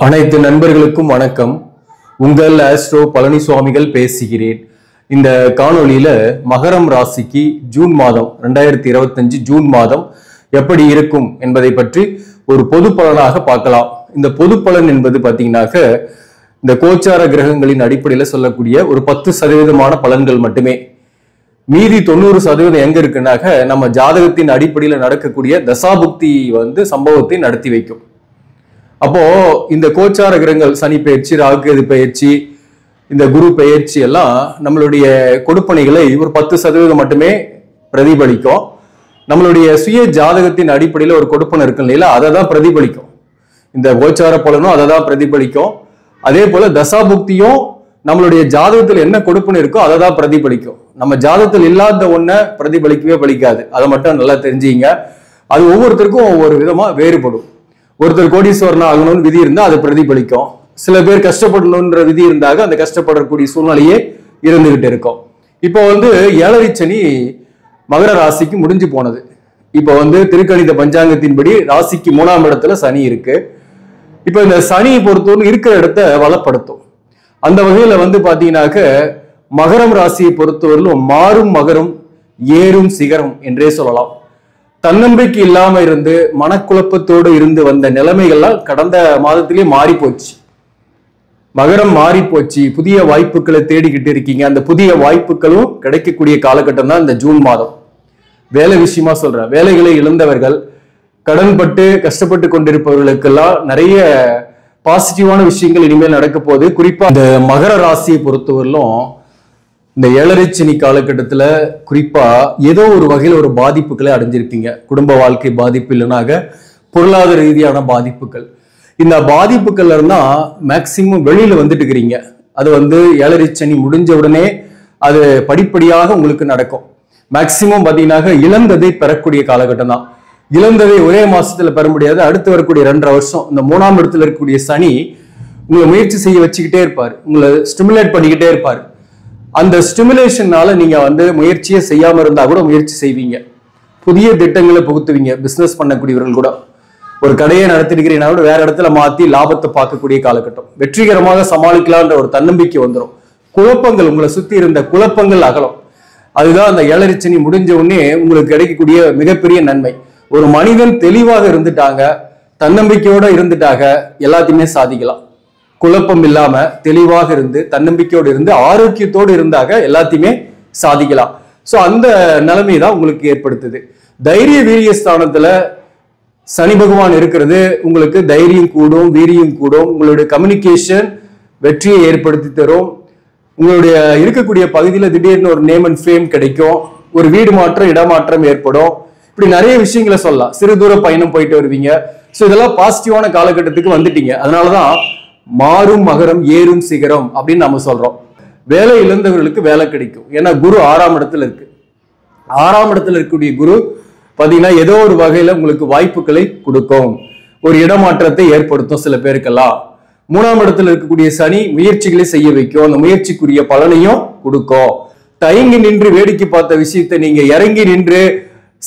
அனைத்து நண்பர்களுக்கும் வணக்கம். உங்கள் ஆஸ்ட்ரோ பழனிசுவாமிகள் பேசுகிறேன். இந்த காணொளியில மகரம் ராசிக்கு ஜூன் மாதம் 2025 ஜூன் மாதம் எப்படி இருக்கும் என்பதை பற்றி ஒரு பொது பலனாக பார்க்கலாம். இந்த பொது பலன் என்பது பார்த்தீங்கன்னாக்க இந்த கோச்சார கிரகங்களின் அடிப்படையில் சொல்லக்கூடிய ஒரு 10% பலன்கள் மட்டுமே. மீதி 90% எங்க இருக்குன்னாக்க நம்ம ஜாதகத்தின் அடிப்படையில் நடக்கக்கூடிய தசாபுக்தி சம்பவத்தை நடத்தி வைக்கும். அப்போ இந்த கோச்சார கிரகங்கள் சனி பெயர்ச்சி, ராகு பெயர்ச்சி, இந்த குரு பெயர்ச்சி எல்லாம் நம்மளுடைய கொடுப்பனைகளை ஒரு 10% மட்டுமே பிரதிபலிக்கும். நம்மளுடைய சுய ஜாதகத்தின் அடிப்படையில் ஒரு கொடுப்பனை இருக்கு இல்லையா, அதை தான் பிரதிபலிக்கும். இந்த கோச்சார பலனும் அதை தான் பிரதிபலிக்கும். அதே போல தசாபுக்தியும் நம்மளுடைய ஜாதகத்தில் என்ன கொடுப்பனை இருக்கோ அதை தான் பிரதிபலிக்கும். நம்ம ஜாதகத்தில் இல்லாத ஒன்றை பிரதிபலிக்கவே பலிக்காது. அதை மட்டும் நல்லா தெரிஞ்சுங்க. அது ஒவ்வொருத்தருக்கும் ஒவ்வொரு விதமா வேறுபடும். ஒருத்தர் கோடீஸ்வரன் ஆகணும்னு விதி இருந்தா அது பிரதிபலிக்கும். சில பேர் கஷ்டப்படணும்ன்ற விதி இருந்தாக அந்த கஷ்டப்படக்கூடிய சூழ்நிலையே இருந்துகிட்டு இருக்கும். இப்போ ஏழரை சனி மகர ராசிக்கு முடிஞ்சு போனது. இப்போ திருக்கணித பஞ்சாங்கத்தின்படி ராசிக்கு 3ஆம் இடத்துல சனி இருக்கு. இப்போ இந்த சனியை பொறுத்தவரை இருக்கிற இடத்த வளப்படுத்தும். அந்த வகையில பாத்தீங்கன்னாக்க மகரம் ராசியை பொறுத்தவரையிலும் மாறும் மகரம் ஏறும் சிகரம் என்றே சொல்லலாம். தன்னம்பிக்கை இல்லாம இருந்து மனக்குழப்பத்தோடு இருந்து வந்த நிலைமைகள்லாம் கடந்த மாதத்திலேயே மாறி போச்சு. மகரம் மாறி போச்சு. புதிய வாய்ப்புகளை தேடிக்கிட்டு இருக்கீங்க. அந்த புதிய வாய்ப்புகளும் கிடைக்கக்கூடிய காலகட்டம் தான் இந்த ஜூன் மாதம். வேலை விஷயமா சொல்றேன். வேலைகளை இழந்தவர்கள், கடன்பட்டு கஷ்டப்பட்டு கொண்டிருப்பவர்களுக்கெல்லாம் நிறைய பாசிட்டிவான விஷயங்கள் இனிமேல் நடக்க போகுது. குறிப்பா இந்த மகர ராசியை பொறுத்தவரையிலும் இந்த ஏழரை சனி காலகட்டத்துல குறிப்பா ஏதோ ஒரு வகையில் ஒரு பாதிப்புகளை அடைஞ்சிருப்பீங்க. குடும்ப வாழ்க்கை பாதிப்பு இல்லைனாக பொருளாதார ரீதியான பாதிப்புகள். இந்த பாதிப்புகள்ல இருந்தா மேக்சிமம் வெளியில வந்துட்டு இருக்கிறீங்க. அது ஏழரை சனி முடிஞ்ச உடனே அது படிப்படியாக உங்களுக்கு நடக்கும். மேக்சிமம் பாத்தீங்கன்னாக்க இழந்ததை பெறக்கூடிய காலகட்டம் தான். இழந்ததை ஒரே மாசத்துல பெற முடியாது. அடுத்து வரக்கூடிய 2.5 வருஷம் இந்த 3ஆம் இடத்துல இருக்கக்கூடிய சனி உங்களை முயற்சி செய்ய வச்சுக்கிட்டே இருப்பாரு. உங்களை ஸ்டிமுலேட் பண்ணிக்கிட்டே இருப்பாரு. அந்த ஸ்டிமுலேஷனால நீங்க முயற்சியே செய்யாம இருந்தா கூட முயற்சி செய்வீங்க. புதிய திட்டங்களை புகுத்துவீங்க. பிசினஸ் பண்ணக்கூடியவர்கள் கூட ஒரு கடையை நடத்திருக்கிறீங்கன்னா கூட வேற இடத்துல மாத்தி லாபத்தை பார்க்கக்கூடிய காலகட்டம். வெற்றிகரமாக சமாளிக்கலான்ற ஒரு தன்னம்பிக்கை வந்துடும். குழப்பங்கள், உங்களை சுத்தி இருந்த குழப்பங்கள் அகலும். அதுதான் அந்த ஏழரை சனி முடிஞ்ச உடனே உங்களுக்கு கிடைக்கக்கூடிய மிகப்பெரிய நன்மை. ஒரு மனிதன் தெளிவாக இருந்துட்டாங்க, தன்னம்பிக்கையோட இருந்துட்டாங்க, எல்லாத்தையுமே சாதிக்கலாம். குழப்பம் இல்லாம தெளிவாக இருந்து தன்னம்பிக்கையோடு இருந்து ஆரோக்கியத்தோடு இருந்தாக எல்லாத்தையுமே சாதிக்கலாம். சோ அந்த நிலைமை தான் உங்களுக்கு ஏற்படுத்துது. தைரிய வீரிய ஸ்தானத்துல சனி பகவான் இருக்கிறது உங்களுக்கு தைரியம் கூடும், வீரியம் கூடும். உங்களுடைய கம்யூனிகேஷன் வெற்றியை ஏற்படுத்தி தரும். உங்களுடைய இருக்கக்கூடிய பகுதியில் திடீர்னு ஒரு நேம் அண்ட் ஃபேம் கிடைக்கும். ஒரு வீடு மாற்றம், இடமாற்றம் ஏற்படும். இப்படி நிறைய விஷயங்களை சொல்லலாம். சிறு தூர பயணம் போயிட்டு வருவீங்க. ஸோ இதெல்லாம் பாசிட்டிவான காலகட்டத்துக்கு வந்துட்டீங்க. அதனாலதான் மாறும் மகரம் ஏறும் சிகரம் அப்படின்னு நம்ம சொல்றோம். வேலை இழந்தவர்களுக்கு வேலை கிடைக்கும். ஏன்னா குரு 6ஆம் இடத்துல இருக்கு. 6ஆம் இடத்துல இருக்கக்கூடிய குரு பாத்தீங்கன்னா ஏதோ ஒரு வகையில உங்களுக்கு வாய்ப்புகளை கொடுக்கும். ஒரு இடமாற்றத்தை ஏற்படுத்தும் சில பேருக்கெல்லாம். 3ஆம் இடத்துல இருக்கக்கூடிய சனி முயற்சிகளை செய்ய வைக்கும். அந்த முயற்சிக்குரிய பலனையும் கொடுக்கும். தயங்கி நின்று வேடிக்கை பார்த்த விஷயத்தை நீங்க இறங்கி நின்று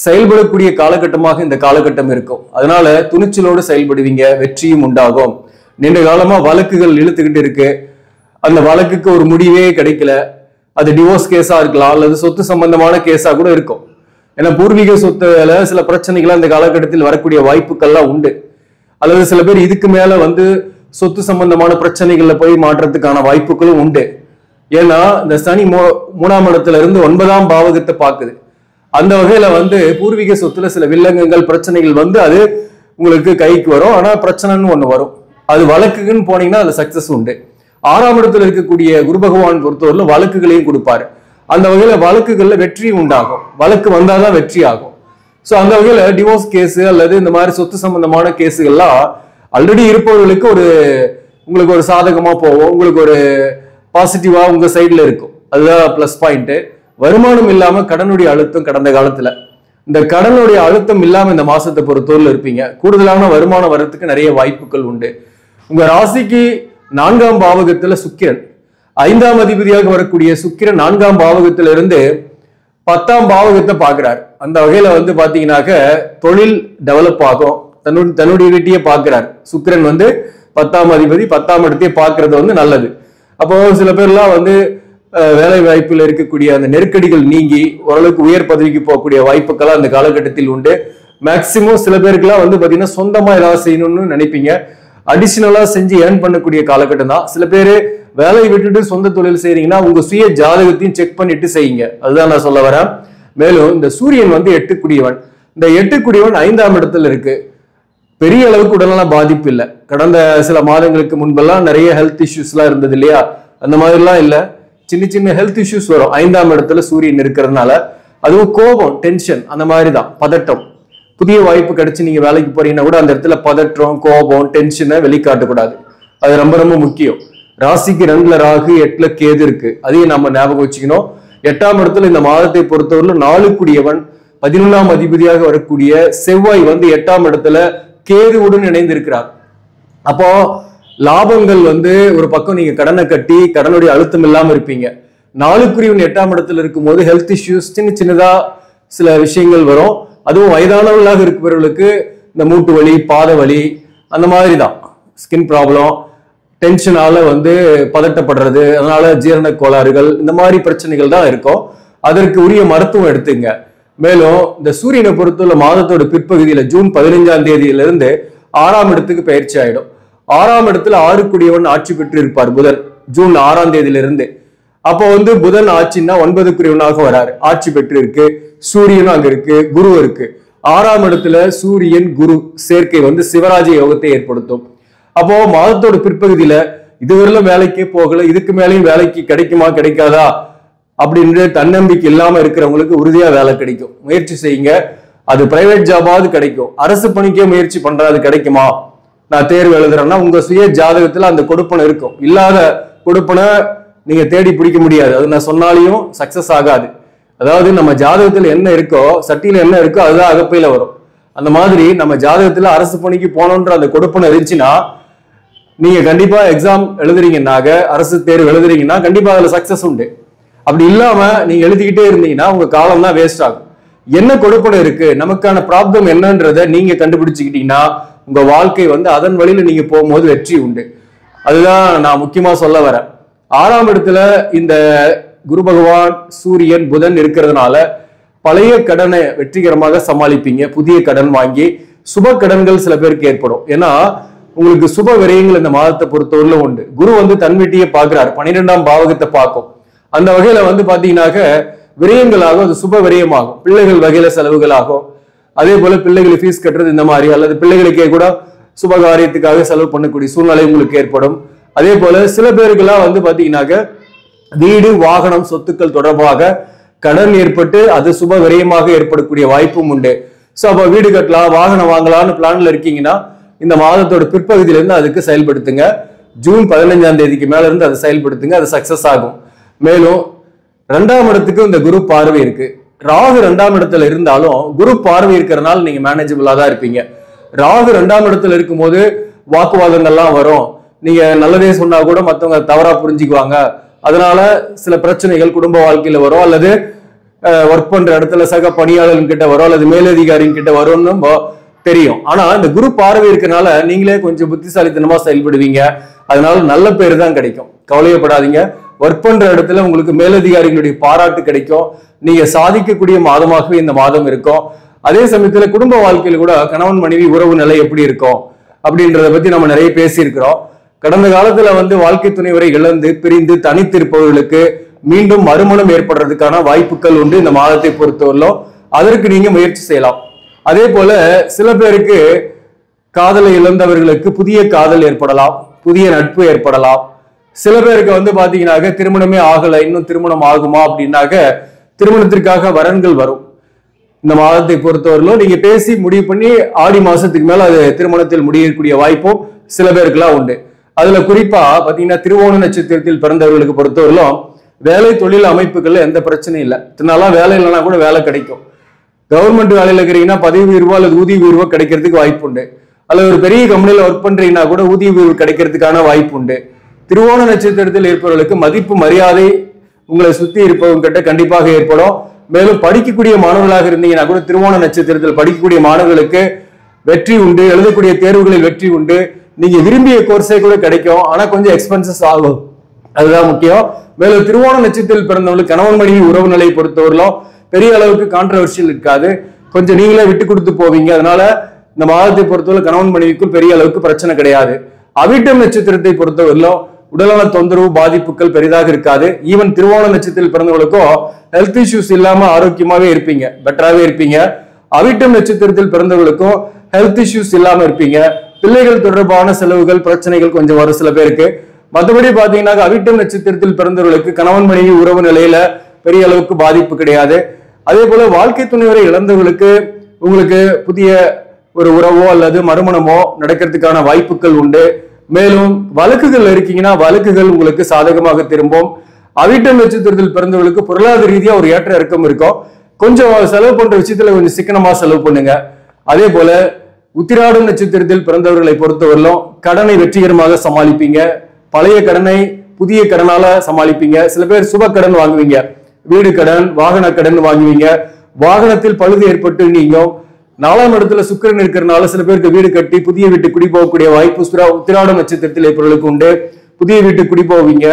செயல்படக்கூடிய காலகட்டமாக இந்த காலகட்டம் இருக்கும். அதனால துணிச்சலோடு செயல்படுவீங்க. வெற்றியும் உண்டாகும். நீண்ட காலமா வழக்குகள் இழுத்துக்கிட்டு இருக்கு. அந்த வழக்குக்கு ஒரு முடிவே கிடைக்கல. அது டிவோர்ஸ் கேஸா இருக்கலாம், அல்லது சொத்து சம்பந்தமான கேஸா கூட இருக்கும். ஏன்னா பூர்வீக சொத்துல சில பிரச்சனைகள் அந்த காலகட்டத்தில் வரக்கூடிய வாய்ப்புகள்லாம் உண்டு. அல்லது சில பேர் இதுக்கு மேல சொத்து சம்பந்தமான பிரச்சனைகள்ல போய் மாற்றத்துக்கான வாய்ப்புகளும் உண்டு. ஏன்னா இந்த சனி 3ஆம் இடத்துல இருந்து 9ஆம் பாவகத்தை பாக்குது. அந்த வகையில பூர்வீக சொத்துல சில வில்லங்கங்கள் பிரச்சனைகள் அது உங்களுக்கு கைக்கு வரும். ஆனா பிரச்சனைன்னு ஒண்ணு வரும். அது வழக்குன்னு போனீங்கன்னா அது சக்சஸ் உண்டு. 6ஆம் இடத்துல இருக்கக்கூடிய குரு பகவான் பொறுத்தவரையில வழக்குகளையும் கொடுப்பாரு. அந்த வகையில வழக்குகள்ல வெற்றி உண்டாகும். வழக்கு வந்தாதான் வெற்றி ஆகும். சோ அந்த வகையில டிவோர்ஸ் கேஸ் அல்லது இந்த மாதிரி சொத்து சம்பந்தமான கேஸுகள்லாம் ஆல்ரெடி இருப்பவர்களுக்கு உங்களுக்கு ஒரு சாதகமா போகும். உங்களுக்கு ஒரு பாசிட்டிவா உங்க சைட்ல இருக்கும். அதுதான் பிளஸ் பாயிண்ட். வருமானம் இல்லாம கடனுடைய அழுத்தம் கடந்த காலத்துல, இந்த கடனுடைய அழுத்தம் இல்லாம இந்த மாசத்தை பொறுத்தவரையில் இருப்பீங்க. கூடுதலான வருமானம் வர்றதுக்கு நிறைய வாய்ப்புகள் உண்டு. உங்க ராசிக்கு 4ஆம் பாவகத்துல சுக்கிரன், 5ஆம் அதிபதியாக வரக்கூடிய சுக்கிரன் 4ஆம் பாவகத்திலிருந்து 10ஆம் பாவகத்தை பாக்குறார். அந்த வகையில பாத்தீங்கன்னாக்க தொழில் டெவலப் ஆகும். தன்னுடைய வீட்டையே பார்க்கிறார். சுக்கிரன் 10ஆம் அதிபதி 10ஆம் இடத்தையே பார்க்கறது வந்து நல்லது. அப்போ சில பேர்லாம் வந்து வேலை வாய்ப்பில் இருக்கக்கூடிய அந்த நெருக்கடிகள் நீங்கி ஓரளவுக்கு உயர் பதவிக்கு போகக்கூடிய வாய்ப்புகள்லாம் அந்த காலகட்டத்தில் உண்டு. மேக்சிமம் சில பேருக்குலாம் வந்து பாத்தீங்கன்னா சொந்தமா ஏதாவது செய்யணும்னு நினைப்பீங்க. அடிஷனலா செஞ்சு ஏர்ன் பண்ணக்கூடிய காலகட்டம் தான். சில பேரு வேலையை விட்டுட்டு சொந்த தொழில் செய்றீங்கன்னா உங்க சுய ஜாதகத்தையும் செக் பண்ணிட்டு செய்யுங்க. அதுதான் நான் சொல்ல வரேன். மேலும் இந்த சூரியன் வந்து 8 இந்த 8 5ஆம் இடத்துல இருக்கு. பெரிய அளவுக்கு உடல்நல பாதிப்பு இல்லை. கடந்த சில மாதங்களுக்கு முன்பெல்லாம் நிறைய ஹெல்த் இஷ்யூஸ் எல்லாம் இருந்தது இல்லையா? அந்த மாதிரிலாம் இல்ல. சின்ன சின்ன ஹெல்த் இஷ்யூஸ் வரும் 5ஆம் இடத்துல சூரியன் இருக்கிறதுனால. அதுவும் கோபம், டென்ஷன், அந்த மாதிரி தான், பதட்டம். புதிய வாய்ப்பு கிடைச்சு நீங்க வேலைக்கு போறீங்கன்னா கூட அந்த இடத்துல பதற்றம், கோபம், டென்ஷனை வெளிக்காட்டக்கூடாது. அது ரொம்ப ரொம்ப முக்கியம். ராசிக்கு 2ல ராகு, 8ல கேது இருக்கு. அதையும் நம்ம ஞாபகம் வச்சுக்கணும். 8ஆம் இடத்துல இந்த மாதத்தை பொறுத்தவரை 4 11ஆம் அதிபதியாக வரக்கூடிய செவ்வாய் வந்து 8ஆம் இடத்துல கேதுவுடன் இணைந்து இருக்கிறார். அப்போ லாபங்கள் வந்து ஒரு பக்கம் நீங்க கடனை கட்டி கடனுடைய அழுத்தம் இல்லாம இருப்பீங்க. 4 8ஆம் இடத்துல இருக்கும்போது ஹெல்த் இஷ்யூஸ் சின்னதா சில விஷயங்கள் வரும். அதுவும் வயதானவர்களாக இருக்கிறவர்களுக்கு இந்த மூட்டு வலி, பாத வலி, அந்த மாதிரி தான், ஸ்கின் ப்ராப்ளம், டென்ஷனால வந்து பதட்டப்படுறது, அதனால ஜீரண கோளாறுகள், இந்த மாதிரி பிரச்சனைகள் தான் இருக்கும். அதற்கு உரிய மருத்துவம் எடுத்துங்க. மேலும் இந்த சூரியனை பொறுத்துள்ள மாதத்தோட பிற்பகுதியில ஜூன் 15ஆம் தேதியிலிருந்து 6ஆம் இடத்துக்கு பயிற்சி ஆயிடும். 6ஆம் இடத்துல 6 ஆட்சி பெற்று இருப்பார் புதன் ஜூன் 6ஆம் தேதியிலிருந்து. அப்போ வந்து புதன் ஆட்சின்னா 9 வராரு, ஆட்சி பெற்று இருக்கு. சூரியனும் அங்க இருக்கு, குரு இருக்கு. 6ஆம் இடத்துல சூரியன் குரு சேர்க்கை வந்து சிவராஜ யோகத்தை ஏற்படுத்தும். அப்போ மாதத்தோட பிற்பகுதியில இதுவரையிலும் வேலைக்கே போகல, இதுக்கு மேலேயும் வேலைக்கு கிடைக்குமா கிடைக்காதா அப்படின்னு தன்னம்பிக்கை இல்லாம இருக்கிறவங்களுக்கு உறுதியா வேலை கிடைக்கும். முயற்சி செய்யுங்க. அது பிரைவேட் ஜாபாவது கிடைக்கும். அரசு பணிக்கே முயற்சி பண்றது கிடைக்குமா? நான் தேர்வு எழுதுறேன்னா உங்க சுய ஜாதகத்துல அந்த கொடுப்பனை இருக்கும். இல்லாத கொடுப்பனை நீங்க தேடி பிடிக்க முடியாது. அது நான் சொன்னாலையும் சக்சஸ் ஆகாது. அதாவது நம்ம ஜாதகத்துல என்ன இருக்கோ, சட்டியில என்ன இருக்கோ அதுதான் அகப்பையில வரும். அந்த மாதிரி நம்ம ஜாதகத்துல அரசு பணிக்கு போனோன்ற அந்த கொடுப்பனை இருந்துச்சுன்னா நீங்க கண்டிப்பா எக்ஸாம் எழுதுறீங்கன்னாக, அரசு தேர்வு எழுதுறீங்கன்னா கண்டிப்பா அதுல சக்சஸ் உண்டு. அப்படி இல்லாம நீங்க எழுதிக்கிட்டே இருந்தீங்கன்னா உங்க காலம் தான் வேஸ்ட் ஆகும். என்ன கொடுப்பனை இருக்கு, நமக்கான ப்ராப்ளம் என்னன்றதை நீங்க கண்டுபிடிச்சுக்கிட்டீங்கன்னா உங்க வாழ்க்கை வந்து அதன் வழியில நீங்க போகும்போது வெற்றி உண்டு. அதுதான் நான் முக்கியமா சொல்ல வரேன். 6ஆம் இடத்துல இந்த குரு பகவான், சூரியன், புதன் இருக்கிறதுனால பழைய கடனை வெற்றிகரமாக சமாளிப்பீங்க. புதிய கடன் வாங்கி சுப கடன்கள் சில பேருக்கு ஏற்படும். ஏன்னா உங்களுக்கு சுப விரயங்கள் இந்த மாதத்தை பொறுத்தவரையில உண்டு. குரு வந்து தன் வீட்டையே பார்க்கிறார், 12ஆம் பாவகத்தை பார்க்கும். அந்த வகையில வந்து பாத்தீங்கன்னாக்க விரயங்களாகும், அது சுப விரயமாகும். பிள்ளைகள் வகையில செலவுகள் ஆகும். அதே போல பிள்ளைகளுக்கு ஃபீஸ் கட்டுறது இந்த மாதிரி, அல்லது பிள்ளைகளுக்கே கூட சுபகாரியத்துக்காக செலவு பண்ணக்கூடிய சூழ்நிலை உங்களுக்கு ஏற்படும். அதே போல சில பேருக்கெல்லாம் வந்து பாத்தீங்கன்னாக்க வீடு, வாகனம், சொத்துக்கள் தொடர்பாக கடன் ஏற்பட்டு அது சுப விரயமாக ஏற்படக்கூடிய வாய்ப்பும் உண்டு. சோ அப்ப வீடு கட்டலாம், வாகனம் வாங்கலாம்னு பிளான்ல இருக்கீங்கன்னா இந்த மாதத்தோட பிற்பகுதியில இருந்து அதுக்கு செயல்படுத்துங்க. ஜூன் 15ஆம் தேதிக்கு மேல இருந்து அதை செயல்படுத்துங்க, அது சக்சஸ் ஆகும். மேலும் 2ஆம் இடத்துக்கு இந்த குரு பார்வை இருக்கு. ராகு 2ஆம் இடத்துல இருந்தாலும் குரு பார்வை இருக்கிறதுனால நீங்க மேனேஜபிளா தான் இருப்பீங்க. ராகு 2ஆம் இடத்துல இருக்கும்போது வாக்குவாதங்கள்லாம் வரும். நீங்க நல்லதே சொன்னா கூட மத்தவங்க தவறா புரிஞ்சுக்குவாங்க. அதனால சில பிரச்சனைகள் குடும்ப வாழ்க்கையில வரும், அல்லது ஒர்க் பண்ற இடத்துல சக பணியாளர்கள் கிட்ட வரும், அல்லது மேலதிகாரின் கிட்ட வரும்னு தெரியும். ஆனா இந்த குரு பார்வை இருக்கனால நீங்களே கொஞ்சம் புத்திசாலித்தனமா செயல்படுவீங்க. அதனால நல்ல பேர் தான் கிடைக்கும். கவலையப்படாதீங்க. ஒர்க் பண்ற இடத்துல உங்களுக்கு மேலதிகாரிகளுடைய பாராட்டு கிடைக்கும். நீங்க சாதிக்கக்கூடிய மாதமாகவே இந்த மாதம் இருக்கும். அதே சமயத்துல குடும்ப வாழ்க்கையில கூட கணவன் மனைவி உறவு நிலை எப்படி இருக்கும் அப்படின்றத பத்தி நம்ம நிறைய பேசியிருக்கிறோம். கடந்த காலத்துல வந்து வாழ்க்கை துணைவரை இழந்து பிரிந்து தனித்திருப்பவர்களுக்கு மீண்டும் மறுமணம் ஏற்படுறதுக்கான வாய்ப்புகள் உண்டு இந்த மாதத்தை பொறுத்தவரையிலும். அதற்கு நீங்க முயற்சி செய்யலாம். அதே போல சில பேருக்கு காதலை இழந்தவர்களுக்கு புதிய காதல் ஏற்படலாம், புதிய நட்பு ஏற்படலாம். சில பேருக்கு வந்து பாத்தீங்கன்னாக்க திருமணமே ஆகல, இன்னும் திருமணம் ஆகுமா அப்படின்னாக்க திருமணத்திற்காக வரன்கள் வரும். இந்த மாதத்தை பொறுத்தவரையிலும் நீங்க பேசி முடிவு பண்ணி ஆடி மாசத்துக்கு மேல அது திருமணத்தில் முடியக்கூடிய வாய்ப்பும் சில பேருக்குலாம் உண்டு. அதுல குறிப்பா பாத்தீங்கன்னா திருவோண நட்சத்திரத்தில் பிறந்தவர்களுக்கு பொறுத்தவரையிலும் வேலை தொழில் அமைப்புகள்ல எந்த பிரச்சனையும் இல்லை. இதனால வேலை இல்லைன்னா கூட வேலை கிடைக்கும். கவர்மெண்ட் வேலையில இருக்கிறீங்கன்னா பதவி உயர்வோ அல்லது ஊதிய உயர்வோ கிடைக்கிறதுக்கு வாய்ப்பு உண்டு. அல்லது ஒரு பெரிய கம்பெனியில ஒர்க் பண்றீங்கன்னா கூட ஊதிய உயர்வு கிடைக்கிறதுக்கான வாய்ப்பு உண்டு. திருவோண நட்சத்திரத்தில் இருப்பவர்களுக்கு மதிப்பு மரியாதை உங்களை சுத்தி இருப்பவங்க கிட்ட கண்டிப்பாக ஏற்படும். மேலும் படிக்கக்கூடிய மாணவர்களாக இருந்தீங்கன்னா கூட திருவோண நட்சத்திரத்தில் படிக்கக்கூடிய மாணவர்களுக்கு வெற்றி உண்டு, எழுதக்கூடிய தேர்வுகளில் வெற்றி உண்டு. நீங்க விரும்பிய கோர்ஸே கூட கிடைக்கும். ஆனா கொஞ்சம் எக்ஸ்பென்சஸ் ஆகும், அதுதான் முக்கியம். மேலும் திருவோண நட்சத்திரத்தில் பிறந்தவங்களுக்கு கணவன் மனைவி உறவு நிலையை பொறுத்தவரையிலும் பெரிய அளவுக்கு கான்ட்ரவர்ஷியல் இருக்காது. கொஞ்சம் நீங்களே விட்டு கொடுத்து போவீங்க. அதனால இந்த மாதத்தை பொறுத்தவரை கணவன் மனைவிக்குள் பெரிய அளவுக்கு பிரச்சனை கிடையாது. அவிட்டம் நட்சத்திரத்தை பொறுத்தவரையிலும் உடல்நல தொந்தரவு பாதிப்புகள் பெரிதாக இருக்காது. ஈவன் திருவோண நட்சத்திரத்தில் பிறந்தவங்களுக்கும் ஹெல்த் இஷ்யூஸ் இல்லாம ஆரோக்கியமாவே இருப்பீங்க, பெட்டராகவே இருப்பீங்க. அவிட்டம் நட்சத்திரத்தில் பிறந்தவங்களுக்கும் ஹெல்த் இஷ்யூஸ் இல்லாம இருப்பீங்க. பிள்ளைகள் தொடர்பான செலவுகள் பிரச்சனைகள் கொஞ்சம் வரும் சில பேருக்கு. மற்றபடி பாத்தீங்கன்னா அவிட்டம் நட்சத்திரத்தில் பிறந்தவர்களுக்கு கணவன் மனைவி உறவு நிலையில பெரிய அளவுக்கு பாதிப்பு கிடையாது. அதே போல வாழ்க்கை துணைவரை இழந்தவர்களுக்கு உங்களுக்கு புதிய ஒரு உறவோ அல்லது மறுமணமோ நடக்கிறதுக்கான வாய்ப்புகள் உண்டு. மேலும் வழக்குகள் இருக்கீங்கன்னா வழக்குகள் உங்களுக்கு சாதகமாக திரும்பும். அவிட்டம் நட்சத்திரத்தில் பிறந்தவர்களுக்கு பொருளாதார ரீதியா ஒரு ஏற்ற இறக்கம் இருக்கும். கொஞ்சம் செலவு பண்ற விஷயத்துல கொஞ்சம் சிக்கனமா செலவு பண்ணுங்க. அதே போல உத்திராடம் நட்சத்திரத்தில் பிறந்தவர்களை பொறுத்தவரையிலும் கடனை வெற்றிகரமாக சமாளிப்பீங்க. பழைய கடனை புதிய கடனால சமாளிப்பீங்க. சில பேர் சுப கடன் வாங்குவீங்க, வீடு கடன், வாகன கடன் வாங்குவீங்க. வாகனத்தில் பழுது ஏற்பட்டு நீங்கும். 4ஆம் இடத்துல சுக்கிரன் இருக்கிறதுனால சில பேருக்கு வீடு கட்டி புதிய வீட்டு குடி போகக்கூடிய வாய்ப்பு உத்திராடம் நட்சத்திரத்தில் இருப்பவர்களுக்கு உண்டு. புதிய வீட்டு குடி போவீங்க.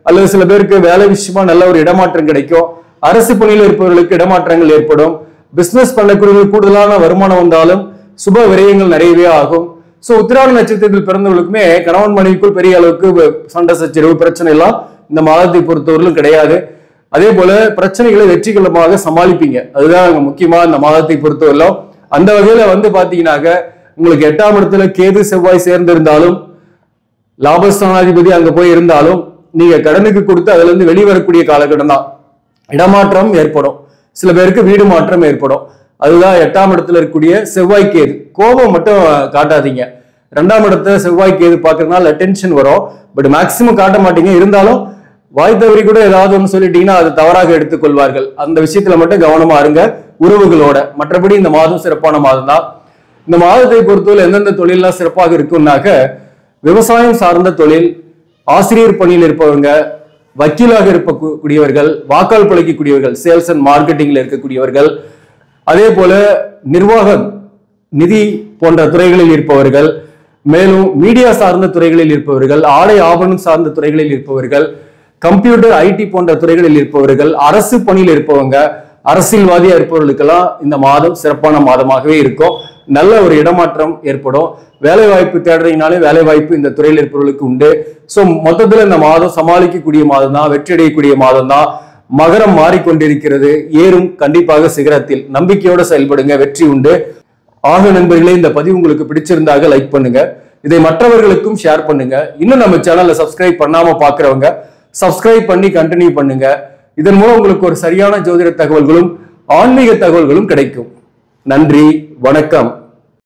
அல்லது சில பேருக்கு வேலை விஷயமா நல்ல ஒரு இடமாற்றம் கிடைக்கும். அரசு பணியில் இருப்பவர்களுக்கு இடமாற்றங்கள் ஏற்படும். பிசினஸ் பண்ணக்கூடிய கூடுதலான வருமானம் வந்தாலும் சுப விரயங்கள் நிறையவே ஆகும். சோ உத்திராட நட்சத்திரத்தில் பிறந்தவர்களுக்குமே கணவன் மனைவிக்குள் பெரிய அளவுக்கு சண்டை சச்சரவு பிரச்சனை எல்லாம் இந்த மாதத்தை பொறுத்தவரையிலும் கிடையாது. அதே போல பிரச்சனைகளை வெற்றிகரமாக சமாளிப்பீங்க. அதுதான் முக்கியமா இந்த மாதத்தை பொறுத்தவரையிலும். அந்த வகையில பாத்தீங்கன்னாக்க உங்களுக்கு 8ஆம் இடத்துல கேது செவ்வாய் சேர்ந்திருந்தாலும் லாபஸ்தானாதிபதி அங்க போய் இருந்தாலும் நீங்க கடனுக்கு கொடுத்து அதுல இருந்து வெளிவரக்கூடிய காலகட்டம் தான். இடமாற்றம் ஏற்படும், சில பேருக்கு வீடு மாற்றம் ஏற்படும். அதுதான் 8ஆம் இடத்துல இருக்கக்கூடிய செவ்வாய் கேது. கோபம் மட்டும் காட்டாதீங்க. 2ஆம் இடத்துல செவ்வாய் கேது பாக்குறதுனால டென்ஷன் வரும், பட் மேக்சிமம் காட்ட மாட்டீங்க. இருந்தாலும் வாய் தவறி கூட ஏதாவது ஒன்று சொல்லிட்டீங்கன்னா அது தவறாக எடுத்துக்கொள்வார்கள். அந்த விஷயத்துல மட்டும் கவனமா இருங்க உறவுகளோட. மற்றபடி இந்த மாதம் சிறப்பான மாதம் தான். இந்த மாதத்தை பொறுத்தவரை எந்தெந்த தொழிலெல்லாம் சிறப்பாக இருக்கும்னாக்க விவசாயம் சார்ந்த தொழில், ஆசிரியர் பணியில் இருப்பவங்க, வக்கீலாக இருக்கக்கூடியவர்கள், வாக்கால் பழக்கக்கூடியவர்கள், சேல்ஸ் அண்ட் மார்க்கெட்டிங்ல இருக்கக்கூடியவர்கள், அதே போல நிர்வாகம், நிதி போன்ற துறைகளில் இருப்பவர்கள், மேலும் மீடியா சார்ந்த துறைகளில் இருப்பவர்கள், ஆடை ஆபரணம் சார்ந்த துறைகளில் இருப்பவர்கள், கம்ப்யூட்டர் ஐடி போன்ற துறைகளில் இருப்பவர்கள், அரசு பணியில் இருப்பவங்க, அரசியல்வாதியா இருப்பவர்களுக்கெல்லாம் இந்த மாதம் சிறப்பான மாதமாகவே இருக்கும். நல்ல ஒரு இடமாற்றம் ஏற்படும். வேலை வாய்ப்பு தேடுறீங்கனாலே வேலை வாய்ப்பு இந்த துறையில் இருப்பவர்களுக்கு உண்டு. சோ மொத்தத்துல இந்த மாதம் சமாளிக்கக்கூடிய மாதம் தான், வெற்றி அடையக்கூடிய மாதம் தான். மகரம் மாறிக்கொண்டிருக்கிறது, ஏறும் கண்டிப்பாக சிகரத்தில். நம்பிக்கையோட செயல்படுங்க, வெற்றி உண்டு. ஆக நண்பர்களே, இந்த பதிவு உங்களுக்கு பிடிச்சிருந்தாக லைக் பண்ணுங்க, இதை மற்றவர்களுக்கும் ஷேர் பண்ணுங்க. இன்னும் நம்ம சேனலை சப்ஸ்கிரைப் பண்ணாம பாக்குறவங்க சப்ஸ்கிரைப் பண்ணி கண்டினியூ பண்ணுங்க. இதன் மூலம் உங்களுக்கு ஒரு சரியான ஜோதிட தகவல்களும் ஆன்மீக தகவல்களும் கிடைக்கும். நன்றி, வணக்கம்.